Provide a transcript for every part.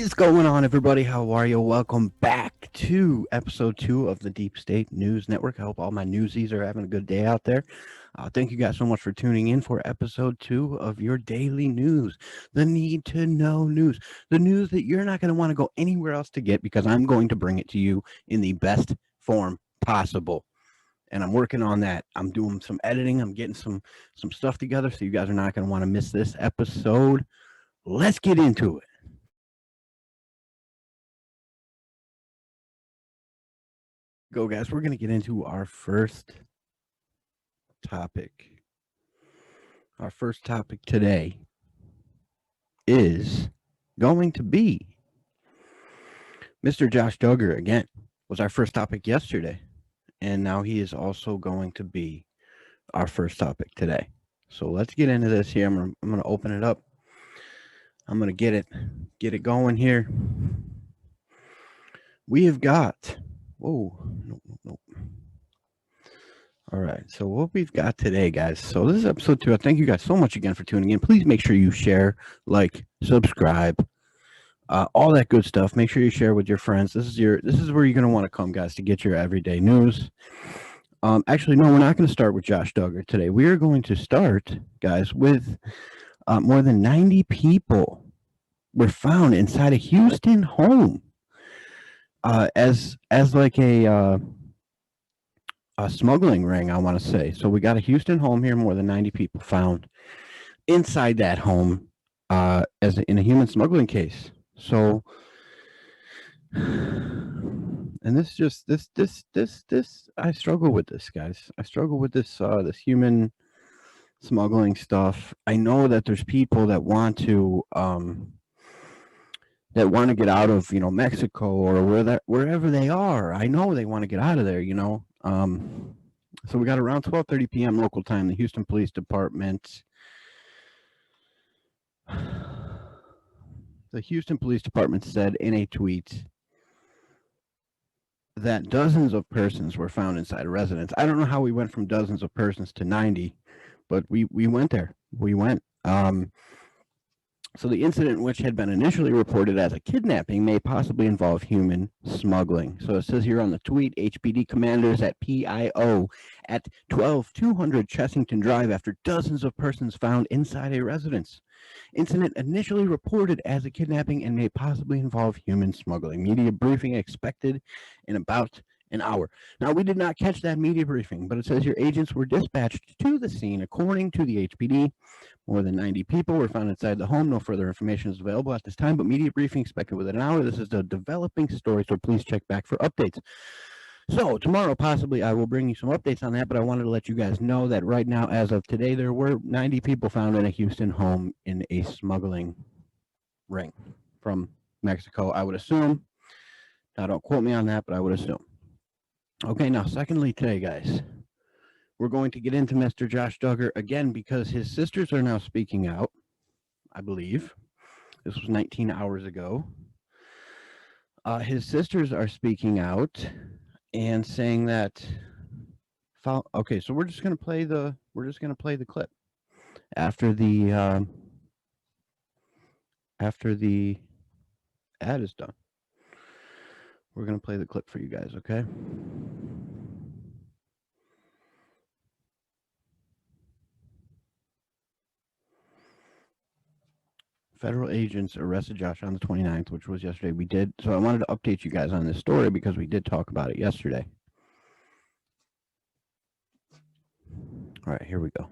is going on, everybody? How are you? Welcome back to episode 2 of the Deep State News Network. I hope all my newsies are having a good day out there. Thank you guys so much for tuning in for episode 2 of your daily news, the need to know news, the news that you're not going to want to go anywhere else to get because I'm going to bring it to you in the best form possible. And I'm working on that. I'm doing some editing. I'm getting some stuff together, so you guys are not going to want to miss this episode. Let's get into it. Go, guys. We're going to get into our first topic. Our first topic today is going to be Mr. Josh Duggar again. Was our first topic yesterday, and now he is also going to be our first topic today. So let's get into this here. I'm going to open it up. I'm going to get it going here. We have got nope. All right, so what we've got today, guys. So this is episode 2. I thank you guys so much again for tuning in. Please make sure you share, like, subscribe, all that good stuff. Make sure you share with your friends. This is where you're going to want to come, guys, to get your everyday news. Actually, no, we're not going to start with Josh Duggar today. We are going to start, guys, with more than 90 people were found inside a Houston home as like a smuggling ring, I want to say. So we got a Houston home here, more than 90 people found inside that home as in a human smuggling case. So, and this I struggle with this, guys. I struggle with this human smuggling stuff. I know that there's people that want to get out of, Mexico or wherever they are. I know they want to get out of there, So we got around 12:30 p.m. local time, the Houston Police Department. The Houston Police Department said in a tweet that dozens of persons were found inside a residence. I don't know how we went from dozens of persons to 90, but we went there. We went. So the incident, which had been initially reported as a kidnapping, may possibly involve human smuggling. So it says here on the tweet, HPD commanders at PIO at 12200 Chessington Drive after dozens of persons found inside a residence. Incident initially reported as a kidnapping and may possibly involve human smuggling. Media briefing expected in about an hour. Now, we did not catch that media briefing, but it says your agents were dispatched to the scene. According to the HPD, more than 90 people were found inside the home. No further information is available at this time, but media briefing expected within an hour. This is a developing story, so please check back for updates. So tomorrow, possibly, I will bring you some updates on that, but I wanted to let you guys know that right now, as of today, there were 90 people found in a Houston home in a smuggling ring from Mexico, I would assume. Now, don't quote me on that, but I would assume. Okay, now, secondly, today, guys, we're going to get into Mr. Josh Duggar again because his sisters are now speaking out, I believe. This was 19 hours ago. His sisters are speaking out and saying that. Okay, so we're just gonna play the clip after the ad is done. We're gonna play the clip for you guys, okay? Federal agents arrested Josh on the 29th, which was yesterday. We did. So I wanted to update you guys on this story because we did talk about it yesterday. All right, here we go.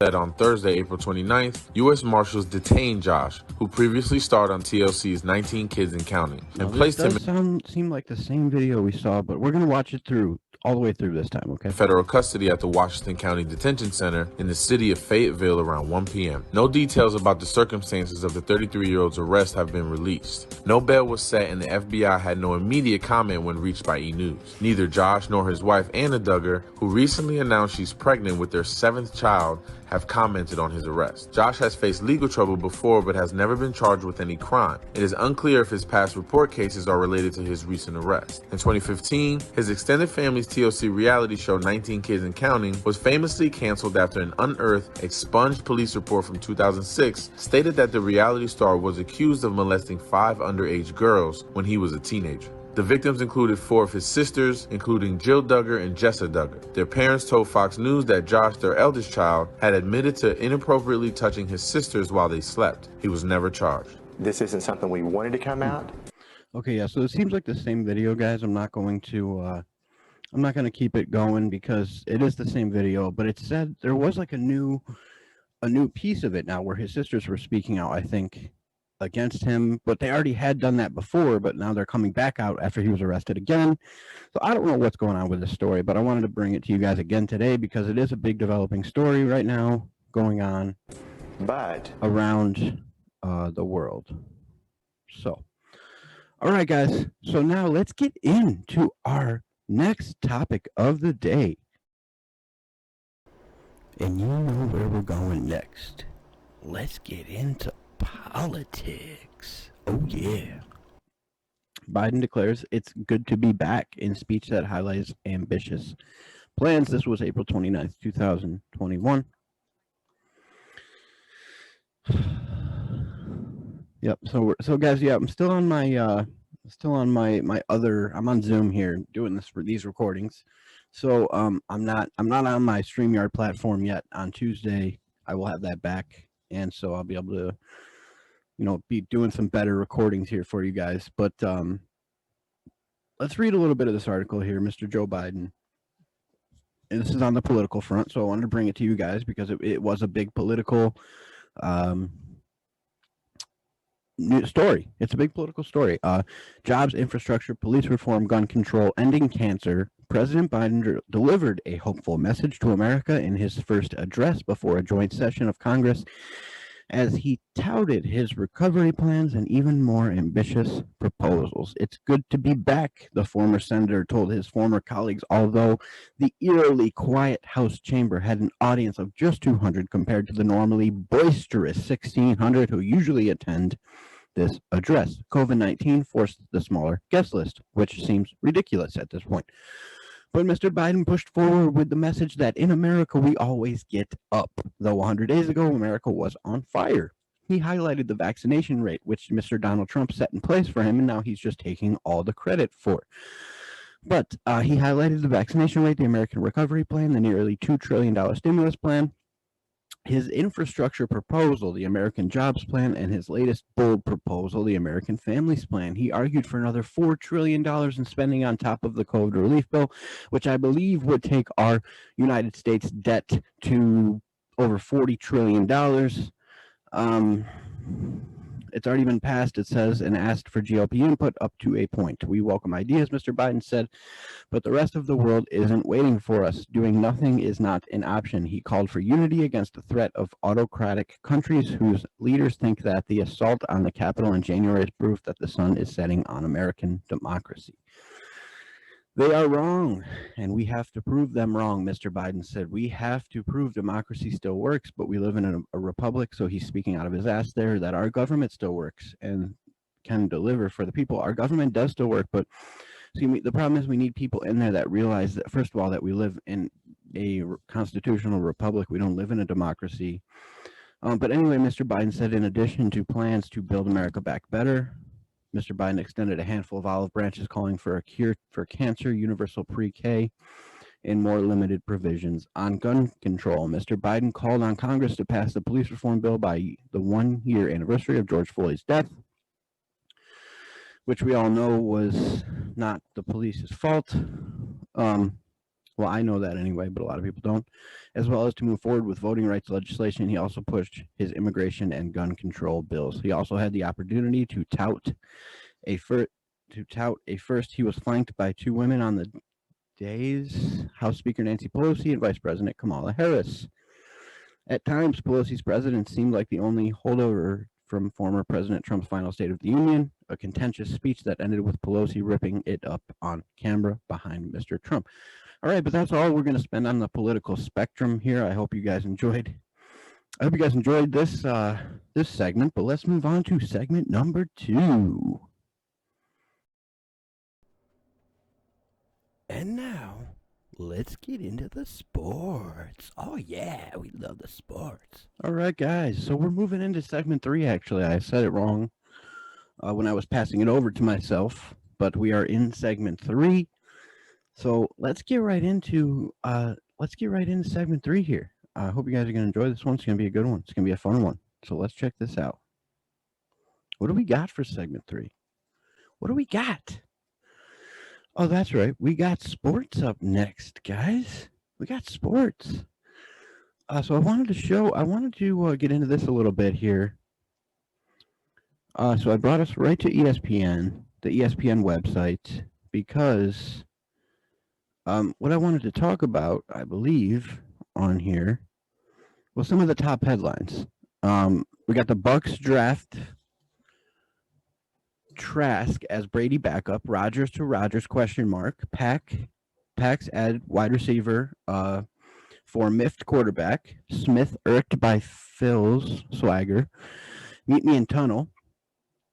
That on Thursday, April 29th, U.S. Marshals detained Josh, who previously starred on TLC's 19 Kids and Counting, and placed him in seem like the same video we saw, but we're going to watch it through all the way through this time, okay? Federal custody at the Washington County Detention Center in the city of Fayetteville around 1 p.m. No details about the circumstances of the 33-year-old's arrest have been released. No bail was set, and the FBI had no immediate comment when reached by E! News. Neither Josh nor his wife, Anna Duggar, who recently announced she's pregnant with their 7th child, have commented on his arrest. Josh has faced legal trouble before but has never been charged with any crime. It is unclear if his past report cases are related to his recent arrest. In 2015, his extended family's TLC reality show 19 Kids and Counting was famously canceled after an unearthed, expunged police report from 2006 stated that the reality star was accused of molesting 5 underage girls when he was a teenager. The victims included 4 of his sisters, including Jill Duggar and Jessa Duggar. Their parents told Fox News that Josh, their eldest child, had admitted to inappropriately touching his sisters while they slept. He was never charged. This isn't something we wanted to come out. Okay, yeah, so it seems like the same video, guys. I'm not going to keep it going because it is the same video, but it said there was like a new piece of it now where his sisters were speaking out, I think, against him, but they already had done that before, but now they're coming back out after he was arrested again. So I don't know what's going on with this story, but I wanted to bring it to you guys again today because it is a big developing story right now going on around the world. So, all right, guys. So now let's get into our next topic of the day. And you know where we're going next. Let's get into politics. Oh, yeah. Biden declares it's good to be back in speech that highlights ambitious plans. This was April 29th, 2021. Yep. So guys, yeah, I'm still on my other. I'm on Zoom here doing these recordings. So I'm not on my StreamYard platform yet. On Tuesday, I will have that back, and so I'll be able to, be doing some better recordings here for you guys. But let's read a little bit of this article here, Mr. Joe Biden. And this is on the political front, so I wanted to bring it to you guys because it was a big political story. It's a big political story. Jobs, infrastructure, police reform, gun control, ending cancer. President Biden delivered a hopeful message to America in his first address before a joint session of Congress as he touted his recovery plans and even more ambitious proposals. It's good to be back, the former senator told his former colleagues, although the eerily quiet House chamber had an audience of just 200 compared to the normally boisterous 1,600 who usually attend this address. COVID-19 forced the smaller guest list, which seems ridiculous at this point. But Mr. Biden pushed forward with the message that in America, we always get up. Though 100 days ago, America was on fire. He highlighted the vaccination rate, which Mr. Donald Trump set in place for him, and now he's just taking all the credit for. But he highlighted the vaccination rate, the American Recovery Plan, the nearly $2 trillion stimulus plan, his infrastructure proposal, the American Jobs Plan, and his latest bold proposal, the American Families Plan. He argued for another $4 trillion in spending on top of the COVID relief bill, which I believe would take our United States debt to over $40 trillion. It's already been passed, it says, and asked for GOP input up to a point. We welcome ideas, Mr. Biden said, but the rest of the world isn't waiting for us. Doing nothing is not an option. He called for unity against the threat of autocratic countries whose leaders think that the assault on the Capitol in January is proof that the sun is setting on American democracy. They are wrong, and we have to prove them wrong, Mr. Biden said. We have to prove democracy still works, but we live in a republic, so he's speaking out of his ass there, that our government still works and can deliver for the people. Our government does still work, but see, the problem is we need people in there that realize that, first of all, that we live in a constitutional republic. We don't live in a democracy. But anyway, Mr. Biden said, in addition to plans to build America back better, Mr. Biden extended a handful of olive branches calling for a cure for cancer, universal pre-K, and more limited provisions on gun control. Mr. Biden called on Congress to pass the police reform bill by the 1-year anniversary of George Floyd's death, which we all know was not the police's fault. Well, I know that anyway, but a lot of people don't. As well as to move forward with voting rights legislation, he also pushed his immigration and gun control bills. He also had the opportunity to tout a first. He was flanked by 2 women on the days, House Speaker Nancy Pelosi and Vice President Kamala Harris. At times, Pelosi's president seemed like the only holdover from former President Trump's final State of the Union, a contentious speech that ended with Pelosi ripping it up on camera behind Mr. Trump. All right, but that's all we're going to spend on the political spectrum here. I hope you guys enjoyed I hope you guys enjoyed this this segment, but let's move on to segment number 2. And now, let's get into the sports. Oh yeah, we love the sports. All right, guys. So we're moving into segment 3. Actually, I said it wrong when I was passing it over to myself, but we are in segment 3. So let's get right into segment 3 here. I hope you guys are going to enjoy this one. It's going to be a good one. It's going to be a fun one. So let's check this out. What do we got for segment 3? What do we got? Oh, that's right. We got sports up next, guys. We got sports. So I wanted to get into this a little bit here. So I brought us right to ESPN, the ESPN website, because what I wanted to talk about, I believe, on here was some of the top headlines. We got the Bucks draft Trask as Brady backup, Rodgers to Rodgers ? Packs add wide receiver for miffed quarterback. Smith irked by Phil's swagger. Meet me in tunnel.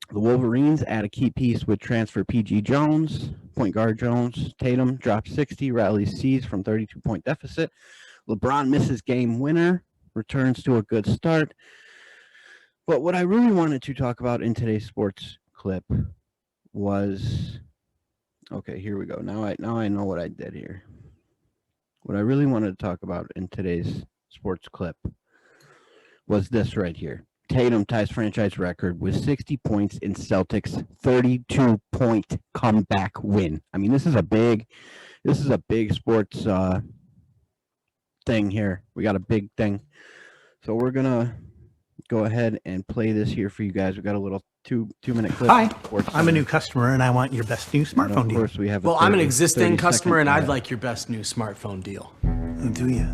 The Wolverines add a key piece with transfer PG Jones. Point guard Jones. Tatum drops 60, rallies C's from 32-point deficit. LeBron misses game winner, returns to a good start. But what I really wanted to talk about in today's sports clip was, okay, here we go. Now I know what I did here. What I really wanted to talk about in today's sports clip was this right here. Tatum ties franchise record with 60 points in Celtics 32-point comeback win. I mean, this is a big sports thing here. We got a big thing. So we're gonna go ahead and play this here for you guys. We got a little two-minute clip. Hi, I'm a new customer and I want your best new smartphone deal. Of course, we have. Well, I'm an existing customer and I'd like your best new smartphone deal. Do you?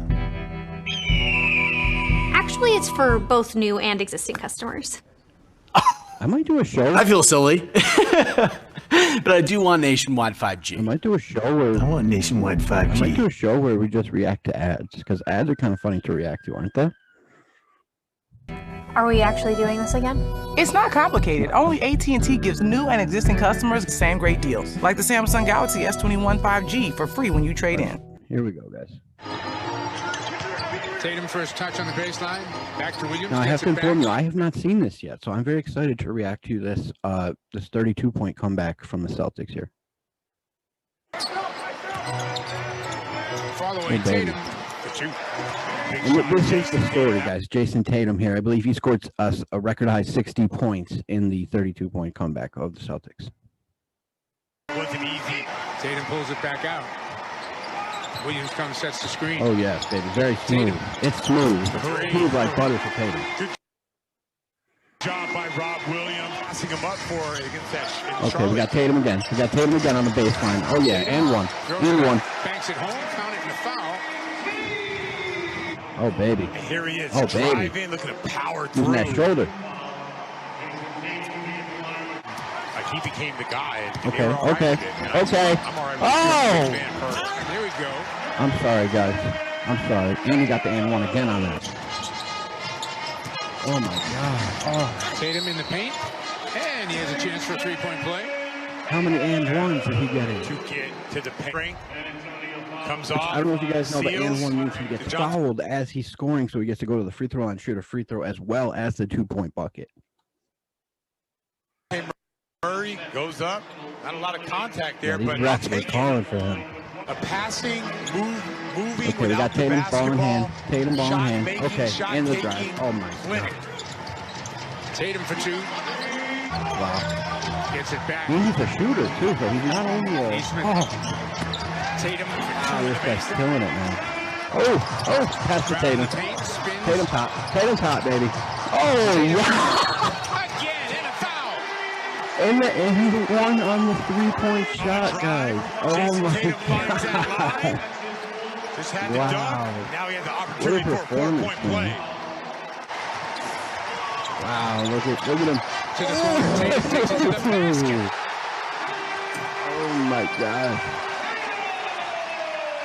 Actually, it's for both new and existing customers. I might do a show. I feel silly, but I do want nationwide 5G. I might do a show where I want nationwide 5G. I might do a show where we just react to ads, because ads are kind of funny to react to, aren't they? Are we actually doing this again? It's not complicated. Only AT&T gives new and existing customers the same great deals, like the Samsung Galaxy S21 5G for free when you trade in. Here we go, guys. Tatum first touch on the baseline. Back to Williams. Now I have to inform you, I have not seen this yet, so I'm very excited to react to this this 32-point comeback from the Celtics here. Follow away Tatum. And this is the story, guys. Jason Tatum here. I believe he scored us a record high 60 points in the 32-point comeback of the Celtics. Wasn't easy. Tatum pulls it back out. Williams comes, sets the screen. Oh yes, baby, very smooth. It's smooth. Smooth like butter for Tatum. Good job by Rob Williams, passing him up for against that. Okay, we got Tatum again. We got Tatum again on the baseline. Oh yeah, and one. And one. Banks it home, count it in the foul. Oh baby. And here he is. Oh baby. Driving, looking to power through. Using that shoulder. Like he became the guy. Okay. Okay. Okay. Oh. There we go. I'm sorry, guys. I'm sorry. And he got the and one again on that. Oh my God. Oh. Tatum in the paint, and he has a chance for a three-point play. How many and ones did he get in? To get to the paint. Comes off. I don't know if you guys know, but Seals. and one means he gets fouled as he's scoring, so he gets to go to the free throw line and shoot a free throw as well as the 2-point bucket. Murray goes up. Not a lot of contact there, Yeah, but these refs were calling for him. a passing moving. Okay, we got Tatum ball in hand. Tatum ball in hand. Okay, and the drive. Oh my God. Tatum for two. Wow. Gets it back. He's a shooter too, so he's not only a. Oh, Tatum for two. wow, this guy's killing it, man. Oh, pass to Tatum. Tatum top, baby. Oh, wow. Again, and a foul. And he won on the 3-point shot, guys. Oh my God. Just had the Wow. dunk. Now he has the What a opportunity for a performance, 4-point play. man. Wow, look at him. To the corner. Tatum takes it to the basket. Oh my God.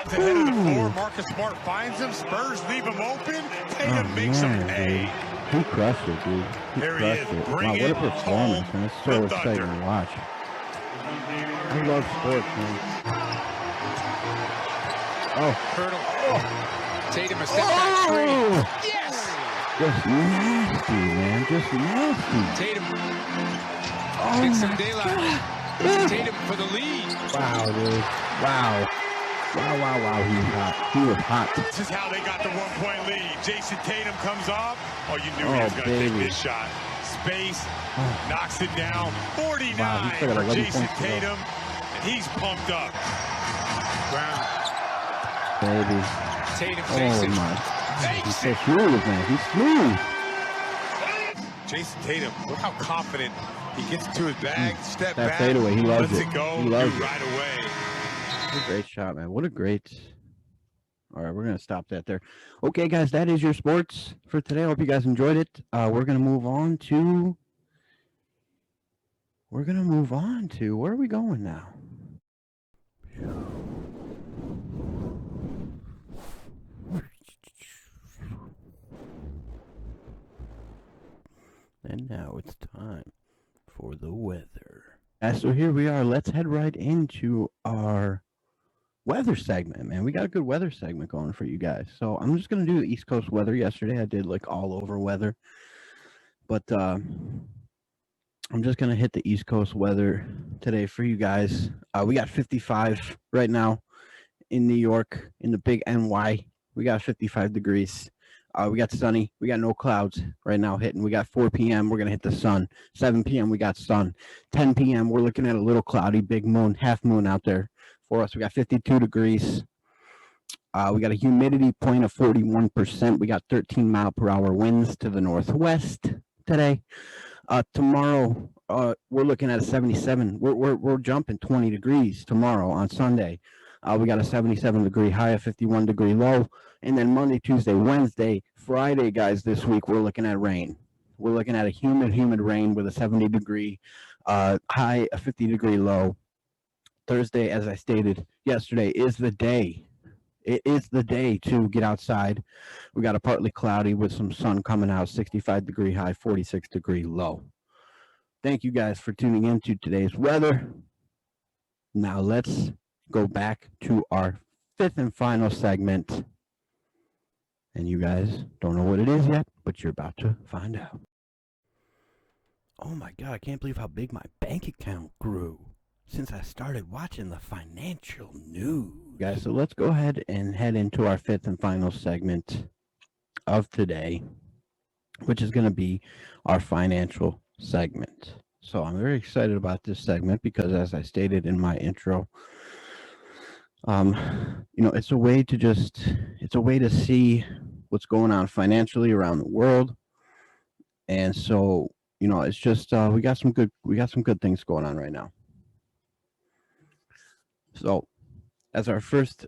Gets ahead of the floor. Marcus Smart finds him. Spurs leave him open. Tatum makes him pay. He crushed it, dude. He There he crushed is. it. Bring Wow, what a it performance, home. man. It's so The exciting Thunder. to watch. I love sports, man. Oh. Hurdle. Tatum a step back three. Oh! Yes! Just nasty, man. Just nasty. Tatum Oh, gets some my daylight. God. Tatum for the lead. Wow, dude. Wow. Wow. He was hot. He was hot. This is how they got the 1-point lead. Jason Tatum comes off. Oh, you knew he Oh, was going to take baby. this shot. Space, Oh. knocks it down. 49 Wow, he still got for 11 Jason points to go. Tatum. And he's pumped up. Brown. Baby. Tatum takes Oh, it. my. He's Takes so it. smooth, man. He's smooth. Jason Tatum, look how confident he gets to his bag, step That back, fadeaway, he loves lets it. it go, He loves knew it. right away. What a great shot, man. What a great. All right, we're going to stop that there. Okay, guys, that is your sports for today. I hope you guys enjoyed it. We're going to move on to. Where are we going now? And now it's time for the weather. So here we are. Let's head right into our weather segment, man. We got a good weather segment going for you guys. So I'm just going to do the East Coast weather. Yesterday I did like all over weather. But I'm just going to hit the East Coast weather today for you guys. We got 55 right now in New York, in the big NY. We got 55 degrees. We got sunny. We got no clouds right now hitting. We got 4 p.m. We're going to hit the sun. 7 p.m. We got sun. 10 p.m. We're looking at a little cloudy, big moon, half moon out there for us. We got 52 degrees. We got a humidity point of 41%. We got 13 mile per hour winds to the northwest today. Tomorrow, we're looking at a 77. We're jumping 20 degrees tomorrow on Sunday. We got a 77 degree high, a 51 degree low. And then Monday, Tuesday, Wednesday, Friday, guys, this week, we're looking at rain. We're looking at a humid rain with a 70 degree high, a 50 degree low. Thursday, as I stated yesterday, is the day. It is the day to get outside. We got a partly cloudy with some sun coming out, 65 degree high, 46 degree low. Thank you guys for tuning in to today's weather. Now let's go back to our fifth and final segment. And you guys don't know what it is yet, but you're about to find out. Oh my God, I can't believe how big my bank account grew since I started watching the financial news. Guys, so let's go ahead and head into our fifth and final segment of today, which is going to be our financial segment. So I'm very excited about this segment because, as I stated in my intro, it's a way to see what's going on financially around the world. And so, it's just we got some good things going on right now. So, as our first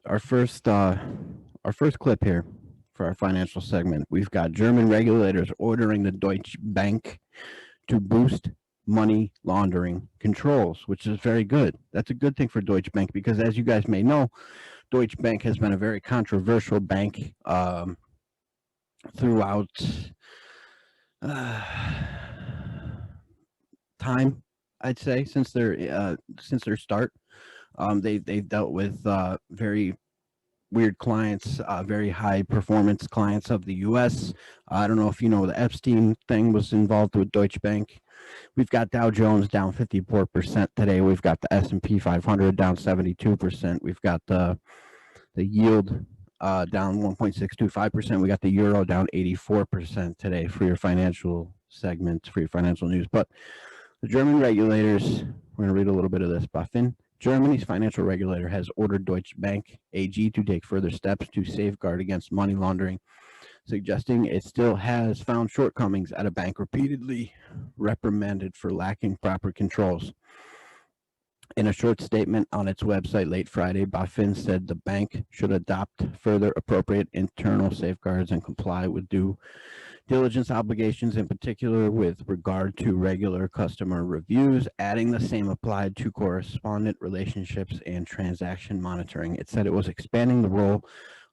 clip here for our financial segment, we've got German regulators ordering the Deutsche Bank to boost money laundering controls, which is very good. That's a good thing for Deutsche Bank because, as you guys may know, Deutsche Bank has been a very controversial bank throughout time, I'd say, since their start. They've dealt with very weird clients, very high performance clients of the U.S. I don't know if you know the Epstein thing was involved with Deutsche Bank. We've got Dow Jones down 54% today. We've got the S&P 500 down 72%. We've got the yield down 1.625%. We got the euro down 84% today for your financial segment, for your financial news. But the German regulators, we're going to read a little bit of this. BaFin, Germany's financial regulator, has ordered Deutsche Bank AG to take further steps to safeguard against money laundering, suggesting it still has found shortcomings at a bank repeatedly reprimanded for lacking proper controls. In a short statement on its website late Friday, BaFin said the bank should adopt further appropriate internal safeguards and comply with due diligence obligations, in particular with regard to regular customer reviews, adding the same applied to correspondent relationships and transaction monitoring. It said it was expanding the role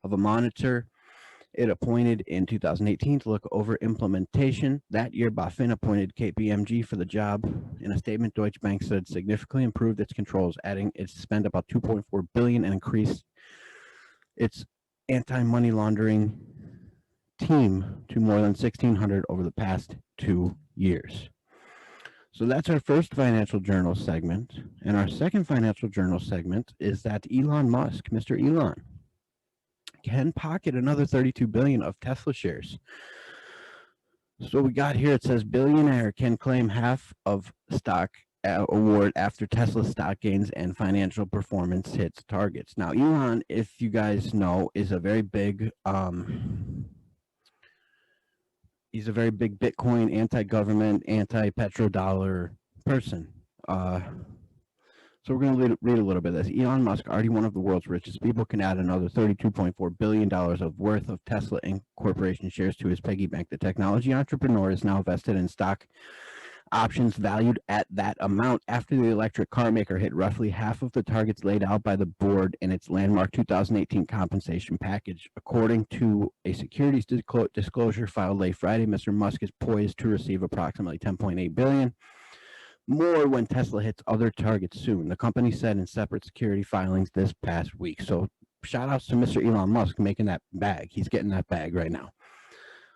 of a monitor it appointed in 2018 to look over implementation. That year, BaFin appointed KPMG for the job. In a statement, Deutsche Bank said significantly improved its controls, adding it spent about $2.4 billion and increased its anti-money laundering team to more than 1,600 over the past 2 years. So that's our first financial journal segment. And our second financial journal segment is that Elon Musk, Mr. Elon, can pocket another 32 billion of Tesla shares. So we got here, it says billionaire can claim half of stock award after Tesla stock gains and financial performance hits targets. Now, Elon, if you guys know, is a very big he's a very big Bitcoin, anti-government, anti-petrodollar person. So we're going to read a little bit of this. Elon Musk, already one of the world's richest people, can add another $32.4 billion of worth of Tesla Inc. Corporation shares to his piggy bank. The technology entrepreneur is now vested in stock options valued at that amount after the electric car maker hit roughly half of the targets laid out by the board in its landmark 2018 compensation package. According to a securities disclosure filed late Friday, Mr. Musk is poised to receive approximately $10.8 billion more when Tesla hits other targets soon, the company said in separate security filings this past week. So shout outs to Mr. Elon Musk making that bag. He's getting that bag right now.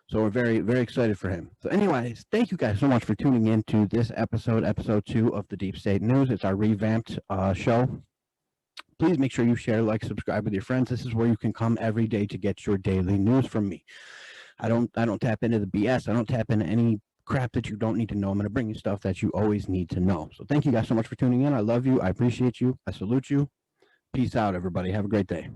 So we're very, very excited for him. So anyways, thank you guys so much for tuning in to this episode 2 of the Deep State News. It's our revamped show. Please make sure you share, like, subscribe with your friends. This is where you can come every day to get your daily news from me. I don't tap into the BS. I don't tap into any crap that you don't need to know. I'm going to bring you stuff that you always need to know. So thank you guys so much for tuning in. I love you. I appreciate you. I salute you. Peace out, everybody. Have a great day.